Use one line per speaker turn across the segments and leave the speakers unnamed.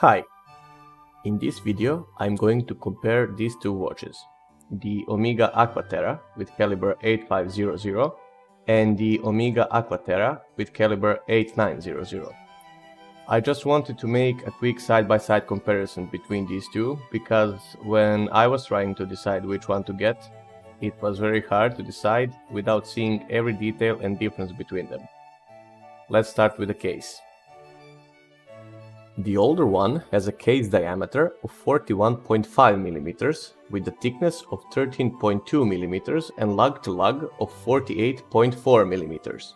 Hi! In this video I'm going to compare these two watches, the Omega Aqua Terra with caliber 8500 and the Omega Aqua Terra with caliber 8900. I just wanted to make a quick side-by-side comparison between these two because when I was trying to decide which one to get, it was very hard to decide without seeing every detail and difference between them. Let's start with the case. The older one has a case diameter of 41.5 mm with a thickness of 13.2 mm and lug-to-lug of 48.4 mm.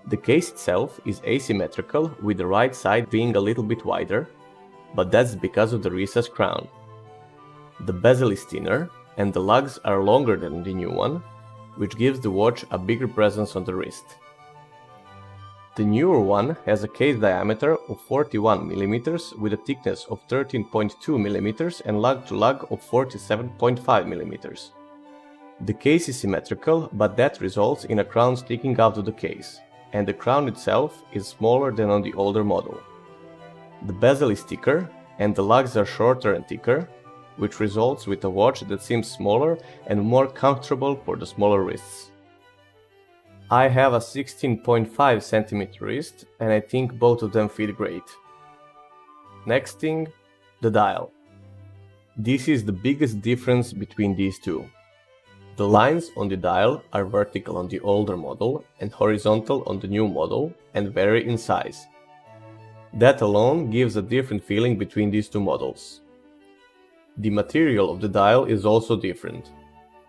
The case itself is asymmetrical, with the right side being a little bit wider, but that's because of the recessed crown. The bezel is thinner and the lugs are longer than the new one, which gives the watch a bigger presence on the wrist. The newer one has a case diameter of 41 mm with a thickness of 13.2 mm and lug-to-lug of 47.5 mm. The case is symmetrical, but that results in a crown sticking out of the case, and the crown itself is smaller than on the older model. The bezel is thicker and the lugs are shorter and thicker, which results with a watch that seems smaller and more comfortable for the smaller wrists. I have a 16.5 cm wrist and I think both of them fit great. Next thing, the dial. This is the biggest difference between these two. The lines on the dial are vertical on the older model and horizontal on the new model and vary in size. That alone gives a different feeling between these two models. The material of the dial is also different.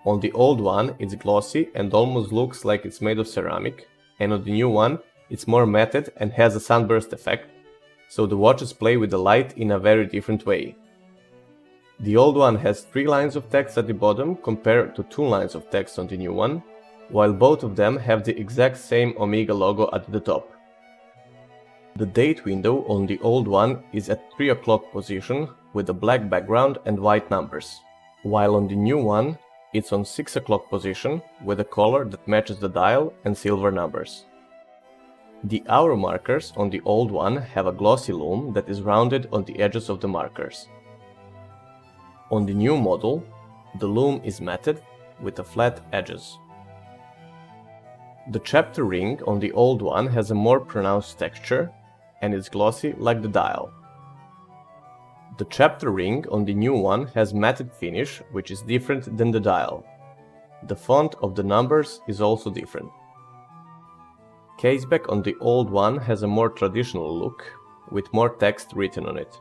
On the old one, it's glossy and almost looks like it's made of ceramic, and on the new one, it's more matted and has a sunburst effect, so the watches play with the light in a very different way. The old one has 3 lines of text at the bottom compared to 2 lines of text on the new one, while both of them have the exact same Omega logo at the top. The date window on the old one is at 3 o'clock position with a black background and white numbers, while on the new one, it's on 6 o'clock position with a color that matches the dial and silver numbers. The hour markers on the old one have a glossy loom that is rounded on the edges of the markers. On the new model, the loom is matted with a flat edges. The chapter ring on the old one has a more pronounced texture and is glossy like the dial. The chapter ring on the new one has matted finish, which is different than the dial. The font of the numbers is also different. Caseback on the old one has a more traditional look, with more text written on it,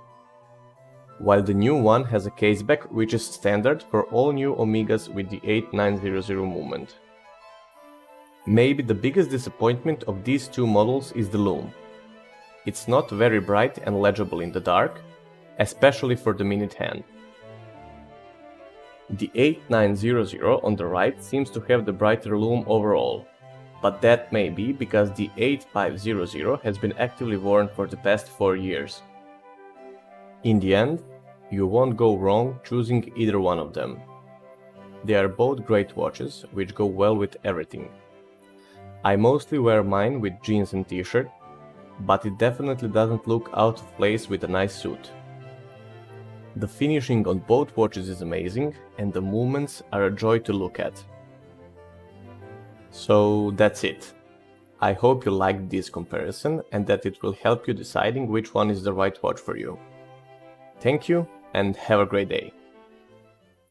while the new one has a caseback which is standard for all new Omegas with the 8900 movement. Maybe the biggest disappointment of these two models is the loom. It's not very bright and legible in the dark, especially for the minute hand. The 8900 on the right seems to have the brighter loom overall, but that may be because the 8500 has been actively worn for the past 4 years. In the end, you won't go wrong choosing either one of them. They are both great watches, which go well with everything. I mostly wear mine with jeans and t-shirt, but it definitely doesn't look out of place with a nice suit. The finishing on both watches is amazing, and the movements are a joy to look at. So that's it. I hope you liked this comparison and that it will help you deciding which one is the right watch for you. Thank you and have a great day.